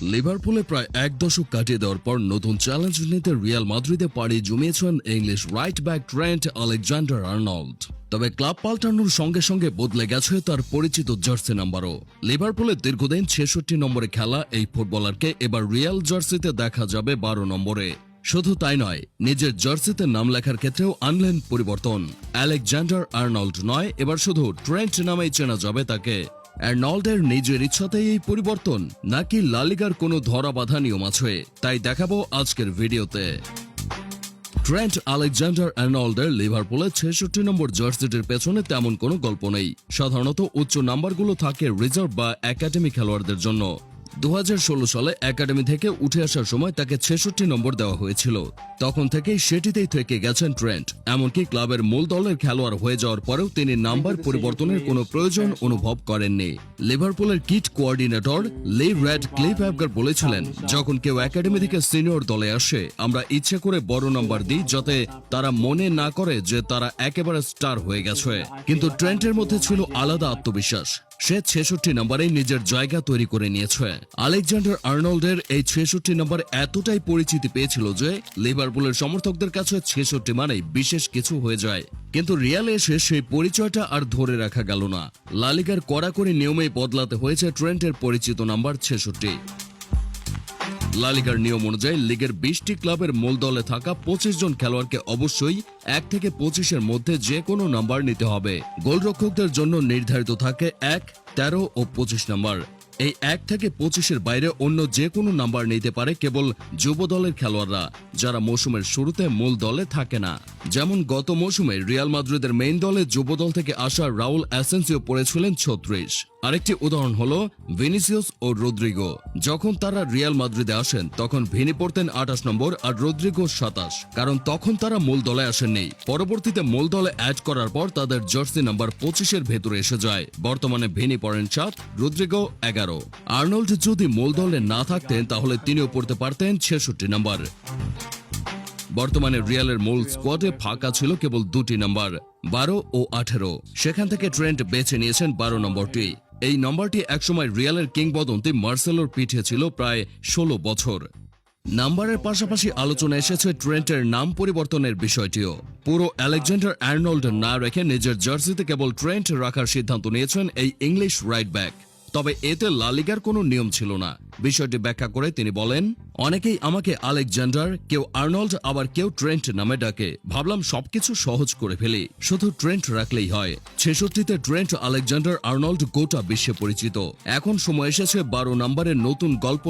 লিভারপুলে প্রায় এক দশক কাটিয়ে দেওয়ার পর নতুন চ্যালেঞ্জ নিতে রিয়াল মাদ্রিদে পাড়ি জমিয়েছেন English right back Trent Alexander Arnold. তবে ক্লাব পাল্টানোর সঙ্গে সঙ্গে বদলে গেছে তার পরিচিত জার্সি নাম্বারও। লিভারপুলের দীর্ঘদিন ৬৬ নম্বরে খেলা এই ফুটবলারকে এবার রিয়াল জার্সিতে দেখা যাবে ১২ নম্বরে। শুধু তাই নয়, নিজের জার্সিতে নাম লেখার ক্ষেত্রেও আনলেন পরিবর্তন। আলেকজান্ডার আর্নল্ড নয়, এবার শুধু ট্রেন্ট নামেই চেনা যাবে তাকে। আর্নল্ডের নিজের ইচ্ছাতেই এই পরিবর্তন, নাকি লা লিগার কোনো ধরাবাঁধা নিয়ম আছে, তাই দেখাবো আজকের ভিডিওতে। ট্রেন্ট আলেকজান্ডার আর্নল্ডের লিভারপুলের ৬৬ নম্বর জার্সিটির পেছনে তেমন কোনো গল্প নেই। সাধারণত উচ্চ নাম্বারগুলো থাকে রিজার্ভ বা একাডেমি খেলোয়াড়দের জন্য। ২০১৬ সালে একাডেমি থেকে উঠে আসার সময় তাকে ৬৬ নম্বর দেওয়া হয়েছিল। তখন থেকেই সেটিতেই থেকে গেছেন ট্রেন্ট। এমনকি ক্লাবের মূল দলের খেলোয়াড় হয়ে যাওয়ার পরেও তিনি নাম্বার পরিবর্তনের কোনো প্রয়োজন অনুভব করেননি। লিভারপুলের কিট কোঅর্ডিনেটর লি র্যাডক্লিফ বলেছিলেন, যখন কেউ একাডেমি থেকে সিনিয়র দলে আসে, আমরা ইচ্ছে করে বড় নাম্বার দিই যাতে তারা মনে না করে যে তারা একেবারে স্টার হয়ে গেছে। কিন্তু ট্রেন্টের মধ্যে ছিল আলাদা আত্মবিশ্বাস। সে ৬৬ নম্বরে নিজের জায়গা তৈরি করে নিয়েছে। আলেকজান্ডার আর্নল্ডের এই ৬৬ নম্বর এতটাই পরিচিতি পেয়েছিল যে লিভারপুলের সমর্থকদের কাছে ৬৬ মানেই বিশেষ কিছু হয়ে যায়। কিন্তু রিয়ালে এসে সেই পরিচয়টা আর ধরে রাখা গেল না। লা লিগার কড়াকড়ি নিয়মেই বদলাতে হয়েছে ট্রেন্টের পরিচিত নাম্বার ৬৬। লা লিগার নিয়ম অনুযায়ী লিগের ২০টি ক্লাবের মূল দলে থাকা ২৫ জন খেলোয়াড়কে অবশ্যই ১ থেকে ২৫-এর মধ্যে যে কোনো নাম্বার নিতে হবে। গোলরক্ষকদের জন্য নির্ধারিত থাকে ১, ১৩ ও ২৫ নাম্বার। এই ১ থেকে ২৫-এর বাইরে অন্য যে কোনো নাম্বার নিতে পারে কেবল যুব দলের খেলোয়াড়রা, যারা মৌসুমের শুরুতে মূল দলে থাকে না। যেমন গত মৌসুমে রিয়াল মাদ্রিদের মেইন দলে যুব দল থেকে আসা রাউল অ্যাসেন্সিও পড়েছিলেন ৩৬। আরেকটি উদাহরণ হলো ভিনিসিয়াস ও রদ্রিগো। যখন তারা রিয়াল মাদ্রিদে আসেন তখন ভিনি পড়তেন ২৮ নম্বর আর রদ্রিগো ২৭, কারণ তখন তারা মূল দলে আসেননি। পরবর্তীতে মূল দলে অ্যাড করার পর তাদের জার্সি নাম্বার ২৫-এর ভেতরে এসে যায়। বর্তমানে ভিনি পড়েন ৭, রদ্রিগো ১১। আর্নল্ড যদি মূল দলে না থাকতেন তাহলে তিনিও পড়তে পারতেন ৬৬ নম্বর। বর্তমানে রিয়ালের মূল স্কোয়াডে ফাঁকা ছিল কেবল ২টি নাম্বার, ১২ ও ১৮। সেখান থেকে ট্রেন্ট বেছে নিয়েছেন ১২ নম্বরটি। এই নম্বরটি একসময় রিয়ালের কিংবদন্তি মার্সেলোর পিঠে ছিল প্রায় ১৬ বছর। নাম্বারের পাশাপাশি আলোচনা এসেছে ট্রেন্টের নাম পরিবর্তনের বিষয়টিও। পুরো আলেকজান্ডার আর্নল্ড না রেখে নিজের জার্সিতে কেবল ট্রেন্ট রাখার সিদ্ধান্ত নিয়েছেন এই ইংলিশ রাইট ব্যাক। তবে এতে লা লিগার কোনো নিয়ম ছিল না। বিষয়টি ব্যাখ্যা করে তিনি বলেন, অনেকেই আমাকে আলেকজান্ডার, কেউ আর্নল্ড, আবার কেউ ট্রেন্ট নামে ডাকে। ভাবলাম সবকিছু সহজ করে ফেলি, শুধু ট্রেন্ট রাখলেই হয়। ৬৬-তে ট্রেন্ট আলেকজান্ডার আর্নল্ড গোটা বিশ্বে পরিচিত। এখন সময় এসেছে ১২ নম্বরের নতুন গল্প